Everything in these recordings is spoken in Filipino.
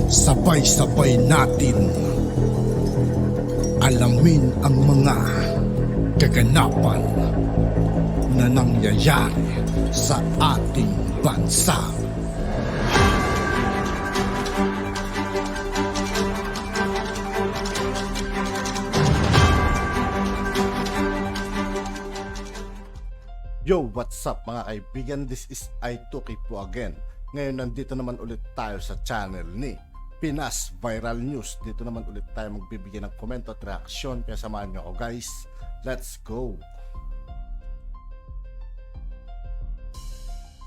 Sabay-sabay natin alamin ang mga kaganapan na nangyayari sa ating bansa. Yo, what's up mga kaibigan? This is I2K po again. Ngayon nandito naman ulit tayo sa channel ni Pinas Viral News. Dito naman ulit tayo magbibigay ng komento at reaksyon. Kaya samahan nyo ako guys. Let's go!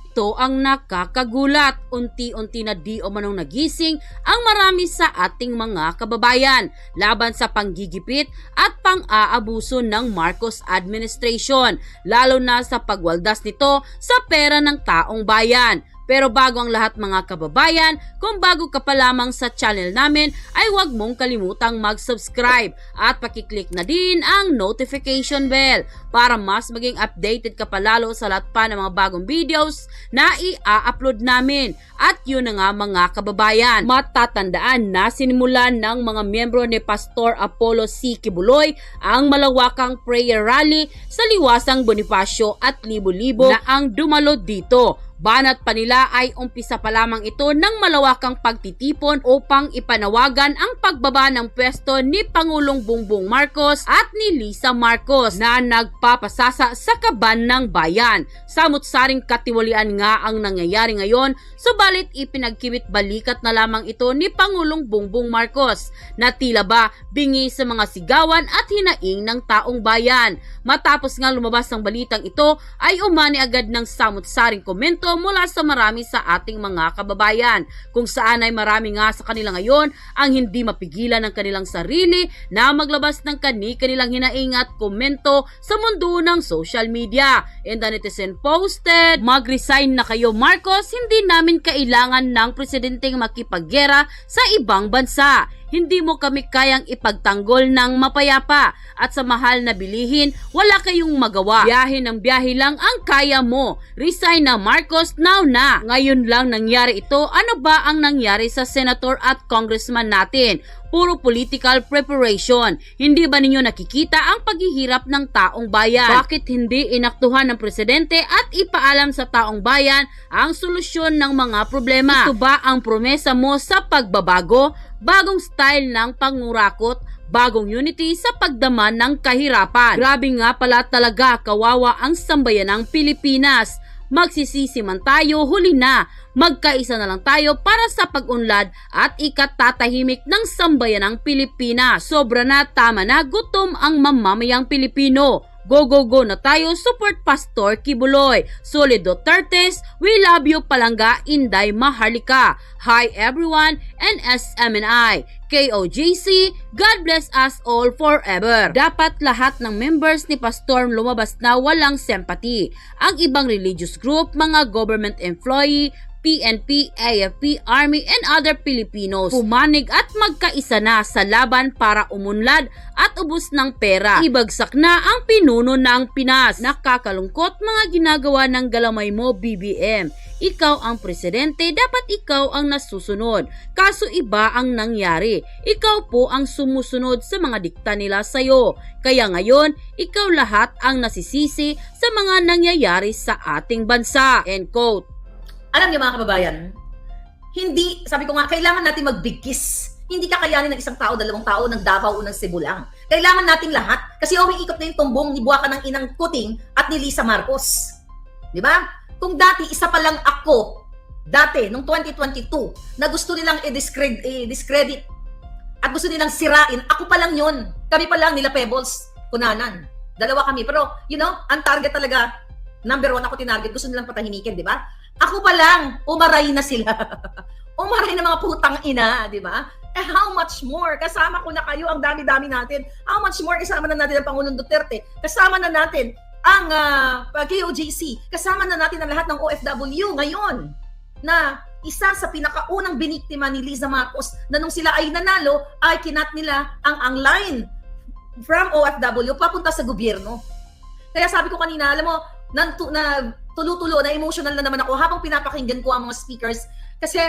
Ito ang nakakagulat. Unti-unti na di umanong nagising ang marami sa ating mga kababayan laban sa panggigipit at pang-aabuso ng Marcos administration, lalo na sa pagwaldas nito sa pera ng taong bayan. Pero bago ang lahat mga kababayan, kung bago ka pa lamang sa channel namin ay huwag mong kalimutang mag-subscribe at pakiclick na din ang notification bell para mas maging updated ka palalo sa lahat pa ng mga bagong videos na i-upload namin. At yun na nga mga kababayan, matatandaan na sinimulan ng mga miyembro ni Pastor Apollo C. Quiboloy ang malawakang prayer rally sa Liwasang Bonifacio at libo-libo na ang dumalo dito. Banat pa nila ay umpisa pa lamang ito ng malawakang pagtitipon upang ipanawagan ang pagbaba ng pwesto ni Pangulong Bongbong Marcos at ni Lisa Marcos na nagpapasasa sa kaban ng bayan. Samut-saring katiwalian nga ang nangyayari ngayon, subalit ipinagkibit balikat na lamang ito ni Pangulong Bongbong Marcos na tila ba bingi sa mga sigawan at hinaing ng taong bayan. Matapos nga lumabas ang balitang ito ay umani agad ng samut-saring komento mula sa marami sa ating mga kababayan, kung saan ay marami nga sa kanila ngayon ang hindi mapigilan ng kanilang sarili na maglabas ng kanilang hinaing at komento sa mundo ng social media. And the netizen posted, "Mag-resign na kayo Marcos, hindi namin kailangan ng presidenteng makipaggera sa ibang bansa. Hindi mo kami kayang ipagtanggol ng mapayapa at sa mahal na bilihin, wala kayong magawa. Biyahe ng biyahe lang ang kaya mo. Resign na Marcos, now na." Ngayon lang nangyari ito. Ano ba ang nangyari sa senator at congressman natin? Puro political preparation. Hindi ba ninyo nakikita ang paghihirap ng taong bayan? Bakit hindi inaktuhan ng presidente at ipaalam sa taong bayan ang solusyon ng mga problema? Ito ba ang promesa mo sa pagbabago? Bagong style ng pangurakot? Bagong unity sa pagdaman ng kahirapan? Grabe nga pala talaga, kawawa ang sambayan ng Pilipinas. Magsisisi man tayo, huli na. Magkaisa na lang tayo para sa pag-unlad at ikatatahimik ng sambayan ng Pilipinas. Sobra na, tama na, gutom ang mamamayang Pilipino. Go, go, go na tayo, support Pastor Quiboloy. Solid Dutertes, we love you Palangga, Inday, Maharlika. Hi everyone, NSMNI, KOJC, God bless us all forever. Dapat lahat ng members ni Pastor lumabas na walang sympathy. Ang ibang religious group, mga government employee, PNP, AFP, Army, and other Filipinos, pumanig at magkaisa na sa laban para umunlad at ubos ng pera. Ibagsak na ang pinuno ng Pinas. Nakakalungkot mga ginagawa ng galamay mo, BBM. Ikaw ang presidente, dapat ikaw ang nasusunod. Kaso iba ang nangyari. Ikaw po ang sumusunod sa mga dikta nila sa'yo. Kaya ngayon, ikaw lahat ang nasisisi sa mga nangyayari sa ating bansa. End quote. Alam niyo mga kababayan, hindi, sabi ko nga, kailangan natin magbigkis. Hindi kakayanin ng isang tao, dalawang tao, ng Davao o ng Cebu lang. Kailangan nating lahat. Kasi umiikot na yung tumbong ni Buwaka ng Inang Kuting at ni Lisa Marcos. Di ba? Kung dati, isa pa lang ako, dati, noong 2022, na gusto nilang i-discredit at gusto nilang sirain, ako pa lang yun. Kami pa lang nila Pebbles, Kunanan. Dalawa kami. Pero, you know, ang target talaga, number 1 ako tinarget, gusto nilang patahimikin, di ba? Ako pa lang, umaray na sila. Umaray na mga putang ina, di ba? Eh how much more? Kasama ko na kayo, ang dami-dami natin. How much more? Kasama na natin ang Pangulong Duterte. Kasama na natin ang KOJC. Kasama na natin ang lahat ng OFW ngayon. Na isa sa pinakaunang biniktima ni Lisa Marcos na nung sila ay nanalo, ay kinat nila ang line from OFW papunta sa gobyerno. Kaya sabi ko kanina, alam mo, tulo-tulo, na emotional na naman ako habang pinapakinggan ko ang mga speakers kasi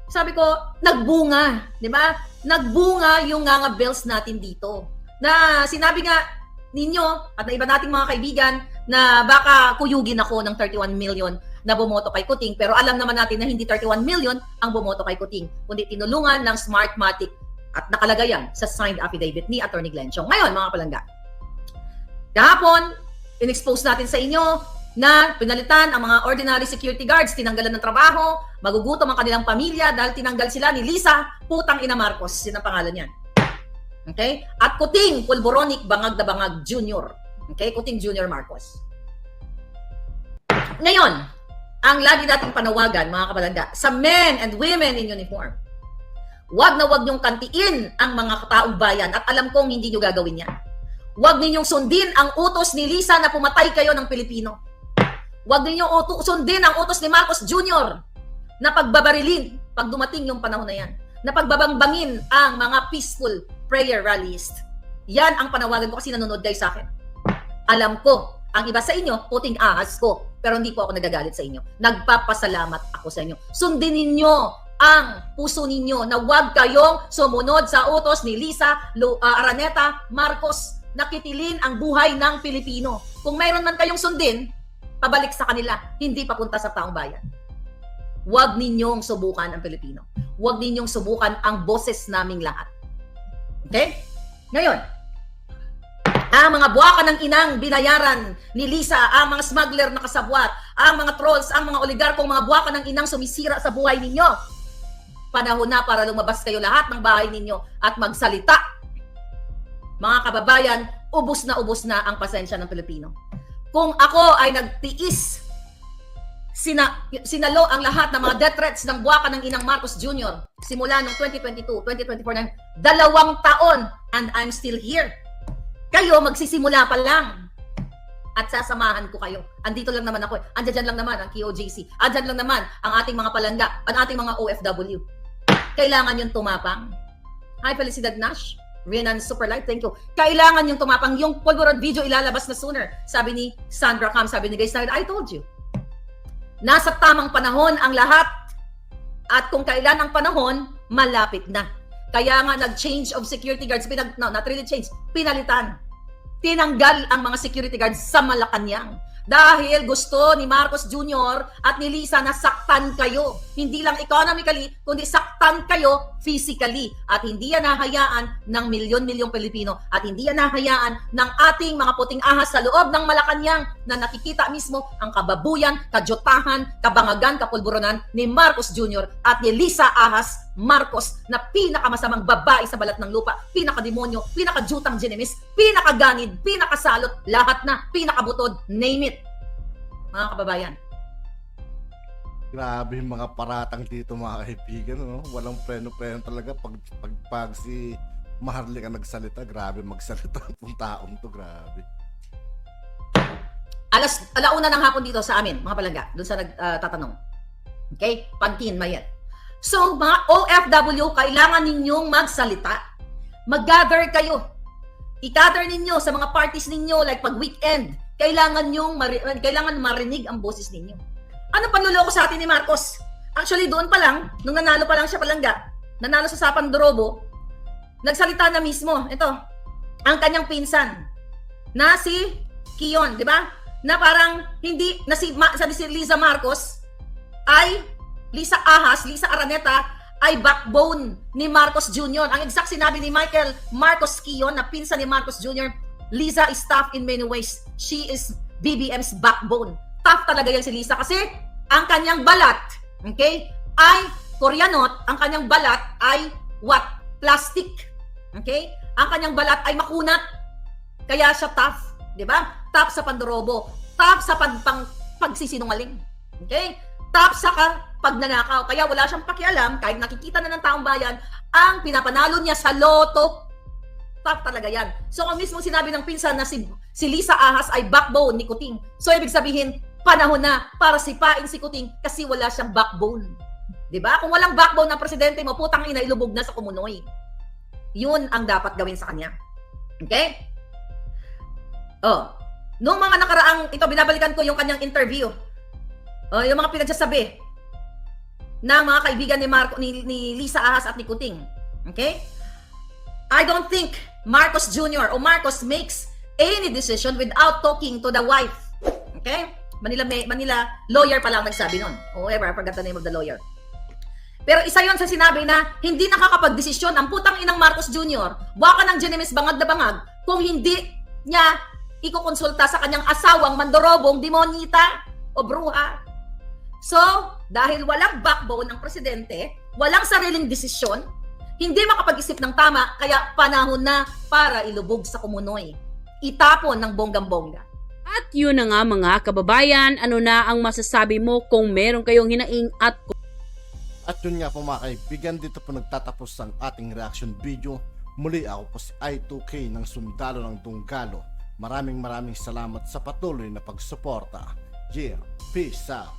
sabi ko, nagbunga, di ba? Nagbunga yung nga bills natin dito. Na sinabi nga ninyo at na iba nating mga kaibigan na baka kuyugin ako ng 31 million na bumoto kay Kuting, pero alam naman natin na hindi 31 million ang bumoto kay Kuting, kundi tinulungan ng Smartmatic at nakalagay yan sa signed affidavit ni Attorney Glenn Chong. Ngayon, mga palangga, kahapon, in-expose natin sa inyo na pinalitan ang mga ordinary security guards, tinanggalan ng trabaho, magugutom ang kanilang pamilya dahil tinanggal sila ni Lisa, putang ina Marcos, yun ang pangalan niyan. Okay? At Kuting Pulboronic Bangag na Bangag Jr. Okay? Kuting Jr. Marcos. Ngayon, ang lagi nating panawagan, mga kapalangga, sa men and women in uniform, wag na wag niyong kantiin ang mga taong bayan at alam kong hindi niyo gagawin yan. Wag ninyong sundin ang utos ni Lisa na pumatay kayo ng Pilipino. Wag ninyong sundin ang utos ni Marcos Jr. na pagbabarilin pag dumating yung panahon na yan. Na pagbabangbangin ang mga peaceful prayer rallies. Yan ang panawagan ko kasi nanonood kayo sa akin. Alam ko, ang iba sa inyo, puting ahas ko. Pero hindi po ako nagagalit sa inyo. Nagpapasalamat ako sa inyo. Sundin ninyo ang puso ninyo na huwag kayong sumunod sa utos ni Lisa Araneta Marcos na kitilin ang buhay ng Pilipino. Kung mayroon man kayong sundin, pabalik sa kanila, hindi papunta sa taong bayan. Huwag ninyong subukan ang Pilipino. Huwag ninyong subukan ang boses naming lahat. Okay? Ngayon, ang mga buwaka ng inang binayaran ni Lisa, ang mga smuggler na kasabwat, ang mga trolls, ang mga oligarkong mga buwaka ng inang sumisira sa buhay ninyo. Panahon na para lumabas kayo lahat ng bahay ninyo at magsalita. Mga kababayan, ubos na ang pasensya ng Pilipino. Kung ako ay nagtiis, sinalo ang lahat ng mga death threats ng buwaka ng inang Marcos Jr. simula noong 2022, 2024 ng 2 taon and I'm still here. Kayo magsisimula pa lang at sasamahan ko kayo. Andito lang naman ako. Andyan lang naman ang KOJC. Andyan lang naman ang ating mga palangga, ang ating mga OFW. Kailangan yung tumapang. Hi, Felicidad Nash. Renan Superlight, thank you. Kailangan yung tumapang. Yung Pulburon video ilalabas na sooner. Sabi ni Sandra Cam, sabi ni Guy Snyder, I told you. Nasa tamang panahon ang lahat. At kung kailan ang panahon, malapit na. Kaya nga nag-change of security guards, not really change, pinalitan. Tinanggal ang mga security guards sa Malacanang. Dahil gusto ni Marcos Jr. at ni Lisa na saktan kayo. Hindi lang economically, kundi saktan kayo physically. At hindi yan nahayaan ng milyon-milyong Pilipino. At hindi yan nahayaan ng ating mga puting ahas sa loob ng Malacanang na nakikita mismo ang kababuyan, kajotahan, kabangagan, kapulburonan ni Marcos Jr. at ni Lisa Ahas Marcos na pinakamasamang babae sa balat ng lupa, pinakademonyo, pinakajutang genemis, pinakaganid, pinakasalot, lahat na, pinakabutod, name it. Mga kababayan. Grabe yung mga paratang dito mga kaibigan, no? Walang preno-preno talaga pag si Maharlika nagsalita, grabe magsalita ang taong to, grabe. Alauna ng hapon dito sa amin, mga palangga, doon sa nagtatanong. Okay? Pantin, Mayet. So, mga OFW, kailangan ninyong magsalita. Mag-gather kayo. I-gather ninyo sa mga parties ninyo, like pag weekend, kailangan marinig ang boses ninyo. Ano panluloko sa atin ni Marcos? Actually, doon pa lang, nung nanalo pa lang siya palangga, nanalo sa Sapang Dorobo, nagsalita na mismo, ito, ang kanyang pinsan, na si Kion, di ba? Na parang hindi, sabi si Liza Marcos, Lisa Ahas, Lisa Araneta, ay backbone ni Marcos Jr. Ang exact sinabi ni Michael Marcos Kion, na pinsan ni Marcos Jr., Liza is tough in many ways. She is BBM's backbone. Tough talaga yan si Lisa kasi ang kanyang balat, okay, ay Koreanot, ang kanyang balat ay what? Plastic. Okay? Ang kanyang balat ay makunat. Kaya siya tough, 'di ba? Tough sa pandorobo, tough sa pagsisinungaling. Okay? Tough sa pagnanakaw. Kaya wala siyang pakialam kahit nakikita na ng taong bayan ang pinapanalo niya sa loto. Tough talaga yan. So, ang mismo sinabi ng pinsan na si Lisa Ahas ay backbone ni Kuting. So, ibig sabihin, panahon na para sipain si Kuting kasi wala siyang backbone. Diba? Kung walang backbone ng presidente mo, putang ina, ilubog na sa kumunoy. Yun ang dapat gawin sa kanya. Okay? Oh. Noong mga nakaraang, ito, binabalikan ko yung kanyang interview. Yung mga pinagsasabi. ng mga kaibigan ni Lisa Ahas at ni Kuting. Okay? I don't think Marcos Jr. o Marcos makes any decision without talking to the wife. Okay? Manila lawyer pa lang nagsabi nun. Whoever, I forgot the name of the lawyer. Pero isa yon sa sinabi na hindi nakakapag-desisyon ang putang inang Marcos Jr. Baka ng Genemis bangag na bangag kung hindi niya ikukonsulta sa kanyang asawang mandorobong demonita o bruha. So, dahil walang backbone ng presidente, walang sariling desisyon, hindi makapag-isip ng tama, kaya panahon na para ilubog sa kumunoy. Itapon ng bonggang-bongga. At yun na nga mga kababayan, ano na ang masasabi mo kung meron kayong hinaing At yun nga po mga kaibigan, dito po nagtatapos ang ating reaction video. Muli ako po si I2K ng Sundalo ng Tunggalo. Maraming salamat sa patuloy na pagsuporta. Yeah, peace out.